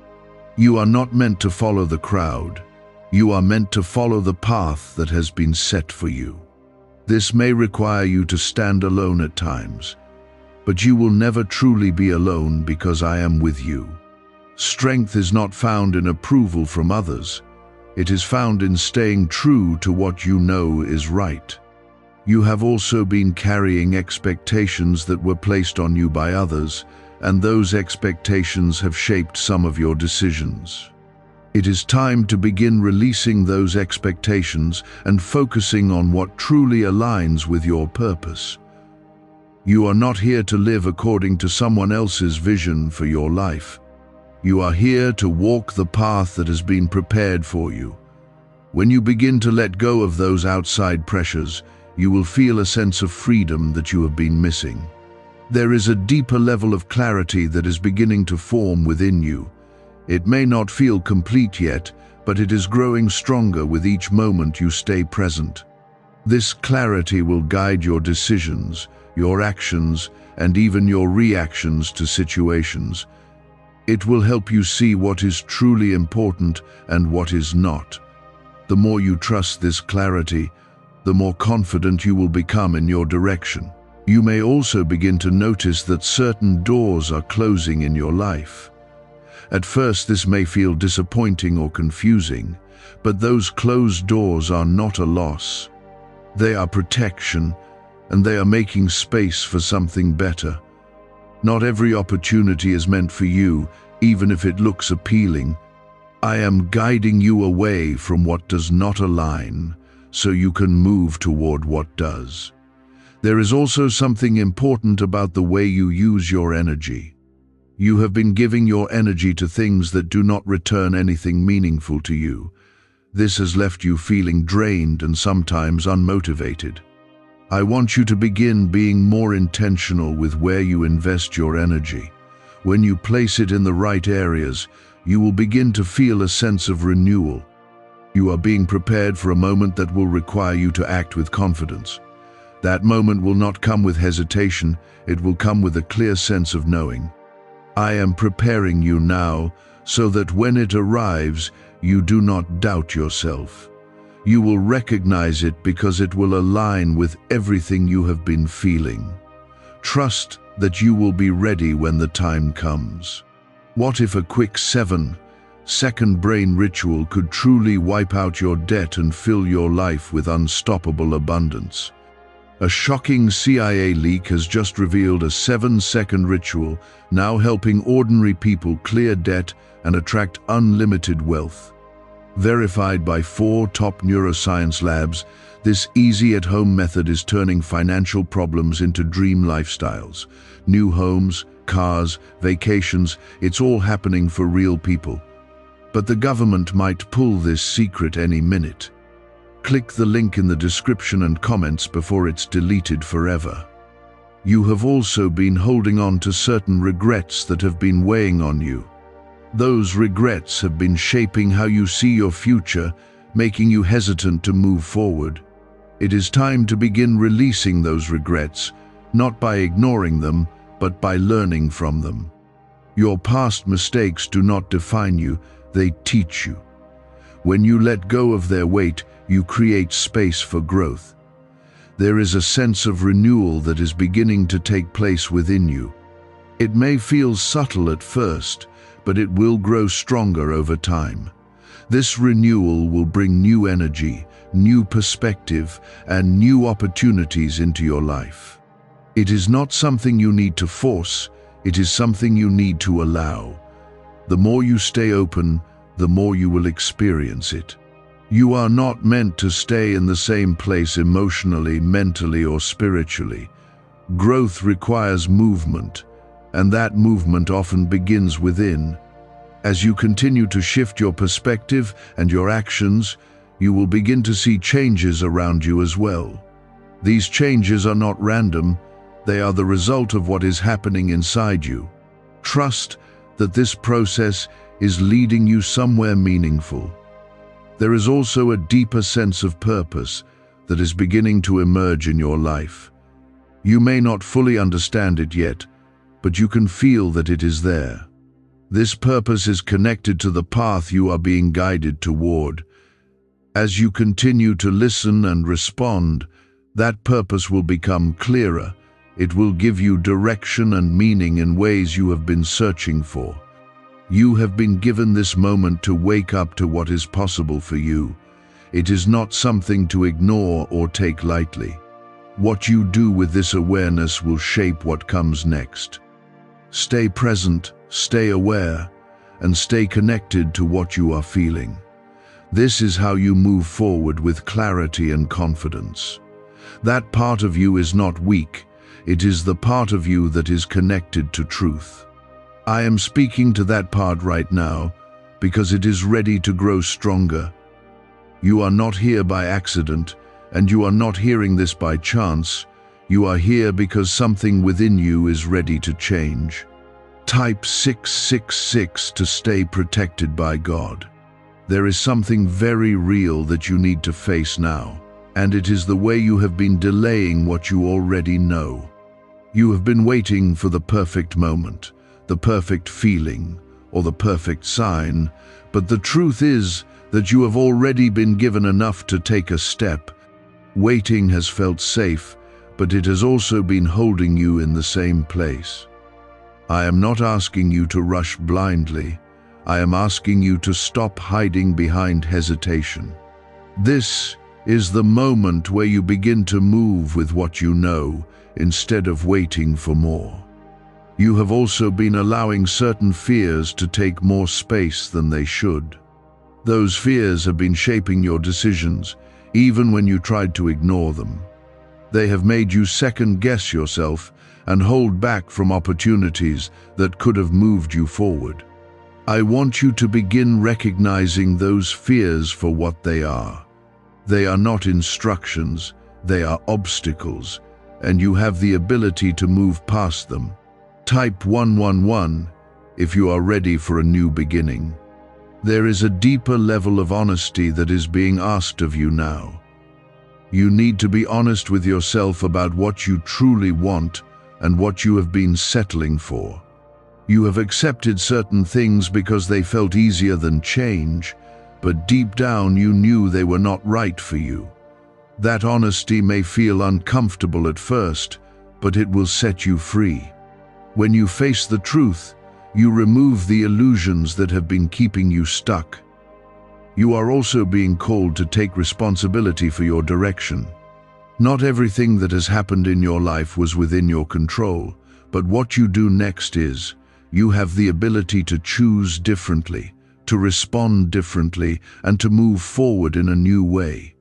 [SPEAKER 1] You are not meant to follow the crowd. You are meant to follow the path that has been set for you. This may require you to stand alone at times, but you will never truly be alone because I am with you. Strength is not found in approval from others. It is found in staying true to what you know is right. You have also been carrying expectations that were placed on you by others, and those expectations have shaped some of your decisions. It is time to begin releasing those expectations and focusing on what truly aligns with your purpose. You are not here to live according to someone else's vision for your life. You are here to walk the path that has been prepared for you. When you begin to let go of those outside pressures, you will feel a sense of freedom that you have been missing. There is a deeper level of clarity that is beginning to form within you. It may not feel complete yet, but it is growing stronger with each moment you stay present. This clarity will guide your decisions, your actions, and even your reactions to situations. It will help you see what is truly important and what is not. The more you trust this clarity, the more confident you will become in your direction. You may also begin to notice that certain doors are closing in your life. At first, this may feel disappointing or confusing, but those closed doors are not a loss. They are protection, and they are making space for something better. Not every opportunity is meant for you, even if it looks appealing. I am guiding you away from what does not align, so you can move toward what does. There is also something important about the way you use your energy. You have been giving your energy to things that do not return anything meaningful to you. This has left you feeling drained and sometimes unmotivated. I want you to begin being more intentional with where you invest your energy. When you place it in the right areas, you will begin to feel a sense of renewal. You are being prepared for a moment that will require you to act with confidence. That moment will not come with hesitation, it will come with a clear sense of knowing. I am preparing you now so that when it arrives, you do not doubt yourself. You will recognize it because it will align with everything you have been feeling. Trust that you will be ready when the time comes. What if a quick 7-second brain ritual could truly wipe out your debt and fill your life with unstoppable abundance? A shocking CIA leak has just revealed a 7-second ritual now helping ordinary people clear debt and attract unlimited wealth. Verified by 4 top neuroscience labs, this easy-at-home method is turning financial problems into dream lifestyles. New homes, cars, vacations, it's all happening for real people. But the government might pull this secret any minute. Click the link in the description and comments before it's deleted forever. You have also been holding on to certain regrets that have been weighing on you. Those regrets have been shaping how you see your future, making you hesitant to move forward. It is time to begin releasing those regrets, not by ignoring them, but by learning from them. Your past mistakes do not define you, they teach you. When you let go of their weight, you create space for growth. There is a sense of renewal that is beginning to take place within you. It may feel subtle at first, but it will grow stronger over time. This renewal will bring new energy, new perspective, and new opportunities into your life. It is not something you need to force, it is something you need to allow. The more you stay open, the more you will experience it. You are not meant to stay in the same place emotionally, mentally, or spiritually. Growth requires movement, and that movement often begins within. As you continue to shift your perspective and your actions, you will begin to see changes around you as well. These changes are not random, they are the result of what is happening inside you. Trust that this process is leading you somewhere meaningful. There is also a deeper sense of purpose that is beginning to emerge in your life. You may not fully understand it yet, but you can feel that it is there. This purpose is connected to the path you are being guided toward. As you continue to listen and respond, that purpose will become clearer. It will give you direction and meaning in ways you have been searching for. You have been given this moment to wake up to what is possible for you. It is not something to ignore or take lightly. What you do with this awareness will shape what comes next. Stay present, stay aware, and stay connected to what you are feeling. This is how you move forward with clarity and confidence. That part of you is not weak. It is the part of you that is connected to truth. I am speaking to that part right now because it is ready to grow stronger. You are not here by accident, and you are not hearing this by chance. You are here because something within you is ready to change. Type 666 to stay protected by God. There is something very real that you need to face now, and it is the way you have been delaying what you already know. You have been waiting for the perfect moment, the perfect feeling, or the perfect sign, but the truth is that you have already been given enough to take a step. Waiting has felt safe, but it has also been holding you in the same place. I am not asking you to rush blindly. I am asking you to stop hiding behind hesitation. This is the moment where you begin to move with what you know, instead of waiting for more. You have also been allowing certain fears to take more space than they should. Those fears have been shaping your decisions, even when you tried to ignore them. They have made you second-guess yourself and hold back from opportunities that could have moved you forward. I want you to begin recognizing those fears for what they are. They are not instructions, they are obstacles, and you have the ability to move past them. Type 111 if you are ready for a new beginning. There is a deeper level of honesty that is being asked of you now. You need to be honest with yourself about what you truly want and what you have been settling for. You have accepted certain things because they felt easier than change, but deep down you knew they were not right for you. That honesty may feel uncomfortable at first, but it will set you free. When you face the truth, you remove the illusions that have been keeping you stuck. You are also being called to take responsibility for your direction. Not everything that has happened in your life was within your control, but what you do next is, you have the ability to choose differently, to respond differently, and to move forward in a new way.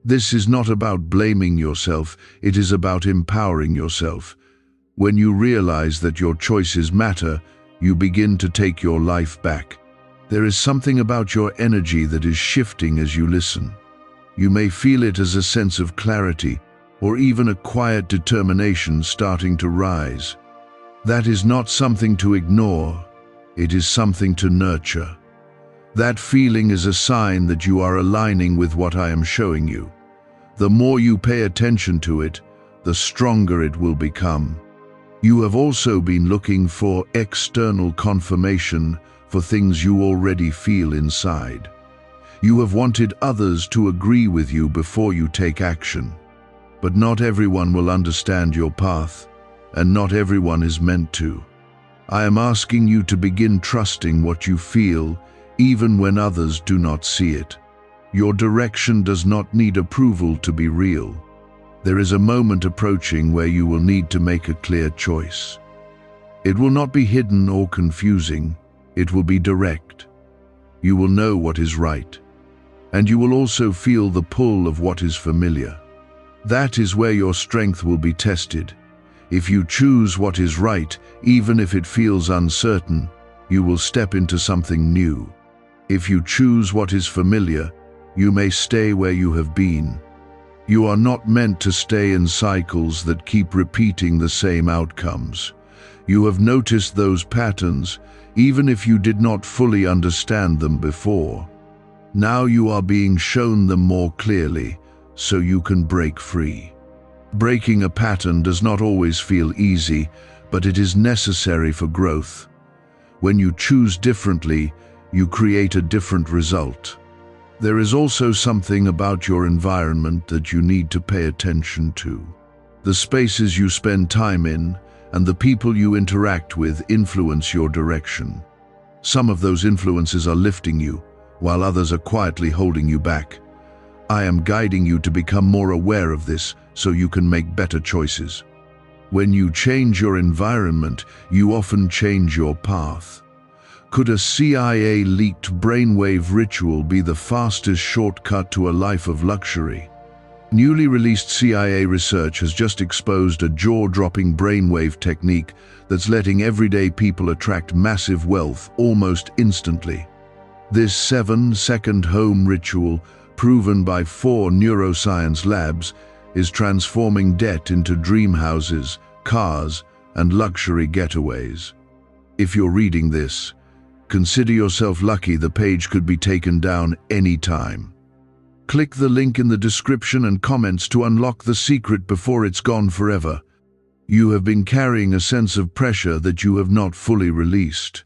[SPEAKER 1] This is not about blaming yourself, it is about empowering yourself. When you realize that your choices matter, you begin to take your life back. There is something about your energy that is shifting as you listen. You may feel it as a sense of clarity, or even a quiet determination starting to rise. That is not something to ignore, it is something to nurture. That feeling is a sign that you are aligning with what I am showing you. The more you pay attention to it, the stronger it will become. You have also been looking for external confirmation for things you already feel inside. You have wanted others to agree with you before you take action. But not everyone will understand your path, and not everyone is meant to. I am asking you to begin trusting what you feel, even when others do not see it. Your direction does not need approval to be real. There is a moment approaching where you will need to make a clear choice. It will not be hidden or confusing. It will be direct. You will know what is right. And you will also feel the pull of what is familiar. That is where your strength will be tested. If you choose what is right, even if it feels uncertain, you will step into something new. If you choose what is familiar, you may stay where you have been. You are not meant to stay in cycles that keep repeating the same outcomes. You have noticed those patterns, even if you did not fully understand them before. Now you are being shown them more clearly, so you can break free. Breaking a pattern does not always feel easy, but it is necessary for growth. When you choose differently, you create a different result. There is also something about your environment that you need to pay attention to. The spaces you spend time in and the people you interact with influence your direction. Some of those influences are lifting you, while others are quietly holding you back. I am guiding you to become more aware of this so you can make better choices. When you change your environment, you often change your path. Could a CIA-leaked brainwave ritual be the fastest shortcut to a life of luxury? Newly released CIA research has just exposed a jaw-dropping brainwave technique that's letting everyday people attract massive wealth almost instantly. This 7-second home ritual, proven by 4 neuroscience labs, is transforming debt into dream houses, cars, and luxury getaways. If you're reading this, consider yourself lucky. The page could be taken down any time. Click the link in the description and comments to unlock the secret before it's gone forever. You have been carrying a sense of pressure that you have not fully released.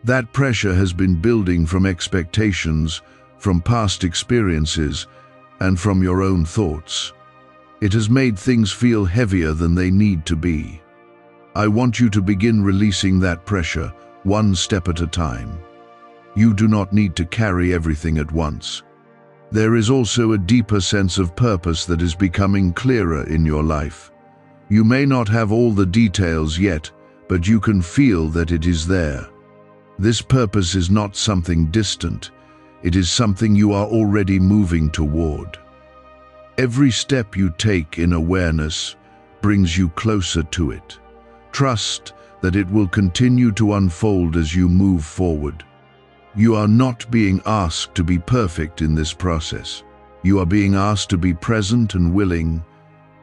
[SPEAKER 1] That pressure has been building from expectations, from past experiences, and from your own thoughts. It has made things feel heavier than they need to be. I want you to begin releasing that pressure, one step at a time. You do not need to carry everything at once. There is also a deeper sense of purpose that is becoming clearer in your life. You may not have all the details yet, but you can feel that it is there. This purpose is not something distant. It is something you are already moving toward. Every step you take in awareness brings you closer to it. Trust that it will continue to unfold as you move forward. You are not being asked to be perfect in this process. You are being asked to be present and willing.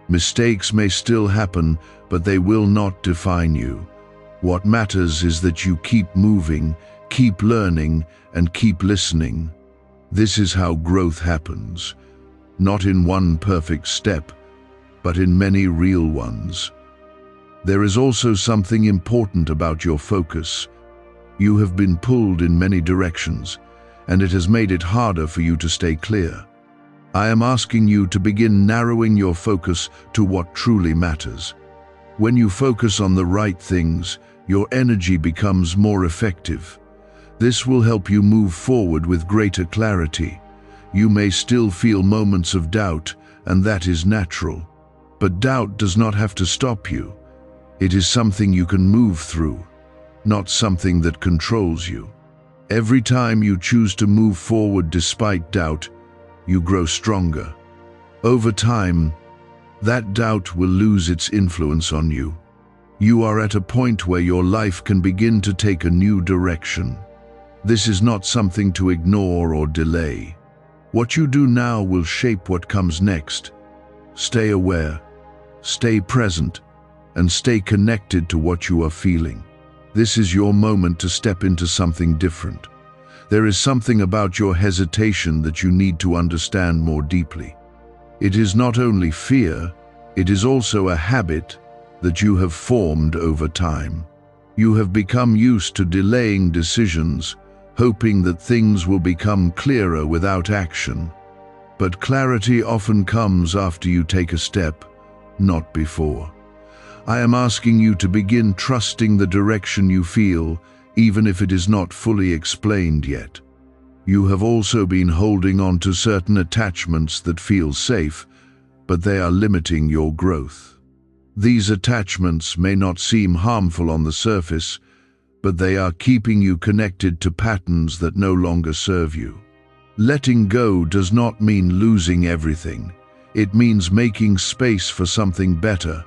[SPEAKER 1] Mistakes may still happen, but they will not define you. What matters is that you keep moving, keep learning, and keep listening. This is how growth happens, not in one perfect step, but in many real ones. There is also something important about your focus. You have been pulled in many directions, and it has made it harder for you to stay clear. I am asking you to begin narrowing your focus to what truly matters. When you focus on the right things, your energy becomes more effective. This will help you move forward with greater clarity. You may still feel moments of doubt, and that is natural. But doubt does not have to stop you. It is something you can move through, not something that controls you. Every time you choose to move forward despite doubt, you grow stronger. Over time, that doubt will lose its influence on you. You are at a point where your life can begin to take a new direction. This is not something to ignore or delay. What you do now will shape what comes next. Stay aware, stay present, and stay connected to what you are feeling. This is your moment to step into something different. There is something about your hesitation that you need to understand more deeply. It is not only fear, it is also a habit that you have formed over time. You have become used to delaying decisions, hoping that things will become clearer without action. But clarity often comes after you take a step, not before. I am asking you to begin trusting the direction you feel, even if it is not fully explained yet. You have also been holding on to certain attachments that feel safe, but they are limiting your growth. These attachments may not seem harmful on the surface, but they are keeping you connected to patterns that no longer serve you. Letting go does not mean losing everything. It means making space for something better.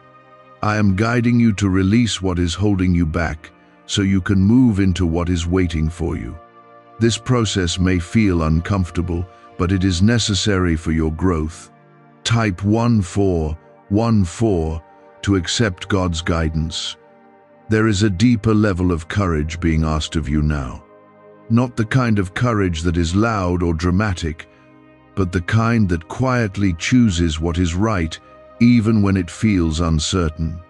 [SPEAKER 1] I am guiding you to release what is holding you back so you can move into what is waiting for you. This process may feel uncomfortable, but it is necessary for your growth. Type 1414 to accept God's guidance. There is a deeper level of courage being asked of you now. Not the kind of courage that is loud or dramatic, but the kind that quietly chooses what is right even when it feels uncertain.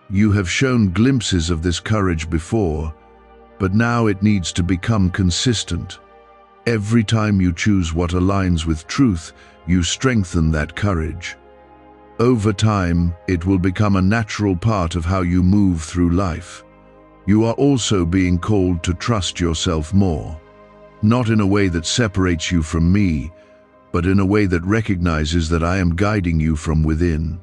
[SPEAKER 1] You have shown glimpses of this courage before, but now it needs to become consistent. Every time you choose what aligns with truth, you strengthen that courage. Over time, it will become a natural part of how you move through life. You are also being called to trust yourself more, not in a way that separates you from me, but in a way that recognizes that I am guiding you from within.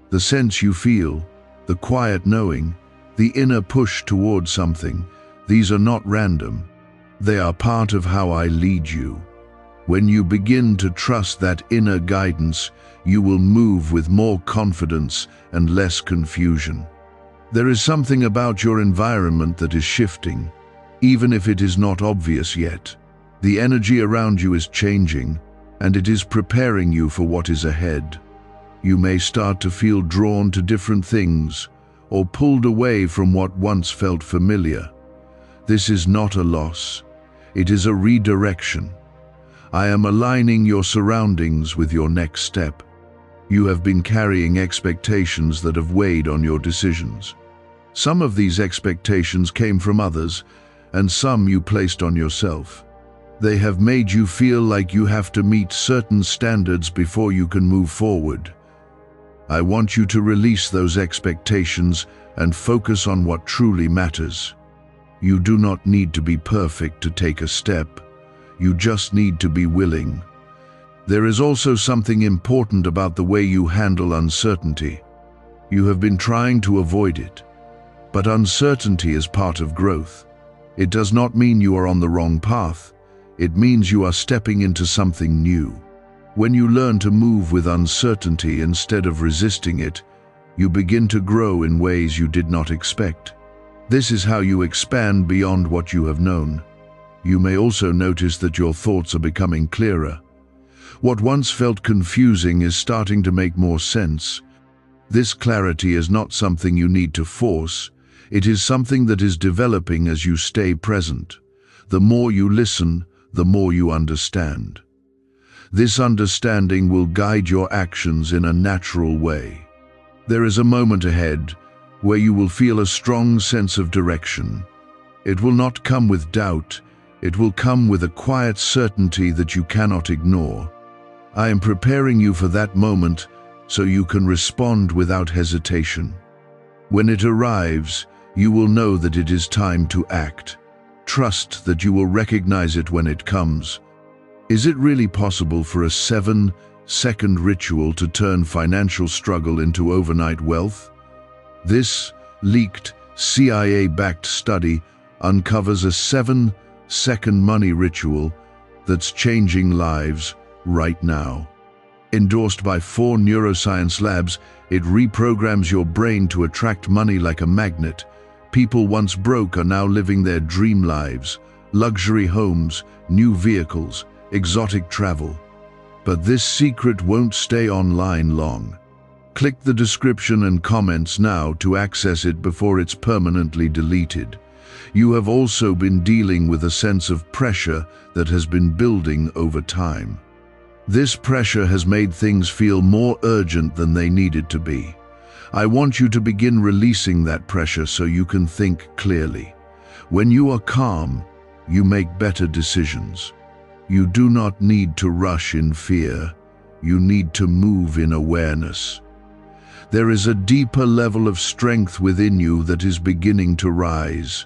[SPEAKER 1] The sense you feel, the quiet knowing, the inner push towards something, these are not random. They are part of how I lead you. When you begin to trust that inner guidance, you will move with more confidence and less confusion. There is something about your environment that is shifting, even if it is not obvious yet. The energy around you is changing, and it is preparing you for what is ahead. You may start to feel drawn to different things, or pulled away from what once felt familiar. This is not a loss. It is a redirection. I am aligning your surroundings with your next step. You have been carrying expectations that have weighed on your decisions. Some of these expectations came from others, and some you placed on yourself. They have made you feel like you have to meet certain standards before you can move forward. I want you to release those expectations and focus on what truly matters. You do not need to be perfect to take a step. You just need to be willing. There is also something important about the way you handle uncertainty. You have been trying to avoid it, but uncertainty is part of growth. It does not mean you are on the wrong path. It means you are stepping into something new. When you learn to move with uncertainty instead of resisting it, you begin to grow in ways you did not expect. This is how you expand beyond what you have known. You may also notice that your thoughts are becoming clearer. What once felt confusing is starting to make more sense. This clarity is not something you need to force. It is something that is developing as you stay present. The more you listen, the more you understand. This understanding will guide your actions in a natural way. There is a moment ahead where you will feel a strong sense of direction. It will not come with doubt. It will come with a quiet certainty that you cannot ignore. I am preparing you for that moment so you can respond without hesitation. When it arrives, you will know that it is time to act. Trust that you will recognize it when it comes. Is it really possible for a 7-second ritual to turn financial struggle into overnight wealth? This leaked CIA-backed study uncovers a 7-second money ritual that's changing lives right now. Endorsed by 4 neuroscience labs, it reprograms your brain to attract money like a magnet. People once broke are now living their dream lives, luxury homes, new vehicles, exotic travel. But this secret won't stay online long. Click the description and comments now to access it before it's permanently deleted. You have also been dealing with a sense of pressure that has been building over time. This pressure has made things feel more urgent than they needed to be. I want you to begin releasing that pressure so you can think clearly. When you are calm, you make better decisions. You do not need to rush in fear. You need to move in awareness. There is a deeper level of strength within you that is beginning to rise.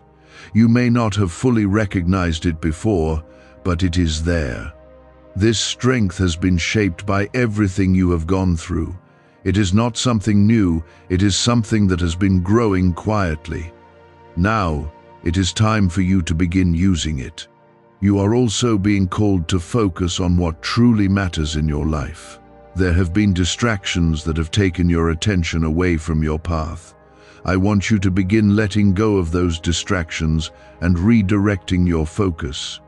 [SPEAKER 1] You may not have fully recognized it before, but it is there. This strength has been shaped by everything you have gone through. It is not something new, it is something that has been growing quietly. Now, It is time for you to begin using it. You are also being called to focus on what truly matters in your life. There have been distractions that have taken your attention away from your path. I want you to begin letting go of those distractions and redirecting your focus.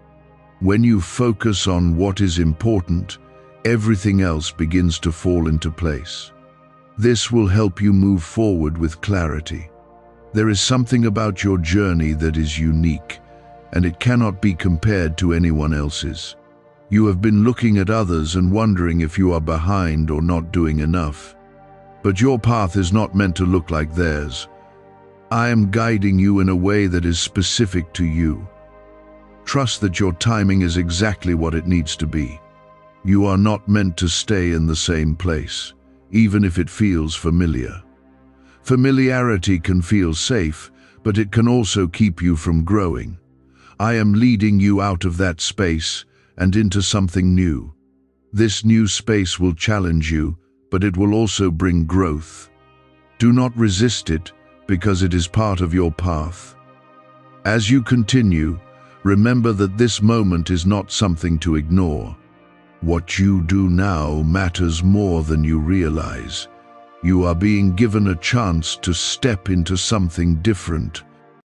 [SPEAKER 1] When you focus on what is important, everything else begins to fall into place. This will help you move forward with clarity. There is something about your journey that is unique, and it cannot be compared to anyone else's. You have been looking at others and wondering if you are behind or not doing enough. But your path is not meant to look like theirs. I am guiding you in a way that is specific to you. Trust that your timing is exactly what it needs to be. You are not meant to stay in the same place, even if it feels familiar. Familiarity can feel safe, but it can also keep you from growing. I am leading you out of that space and into something new. This new space will challenge you, but it will also bring growth. Do not resist it, because it is part of your path. As you continue, remember that this moment is not something to ignore. What you do now matters more than you realize. You are being given a chance to step into something different.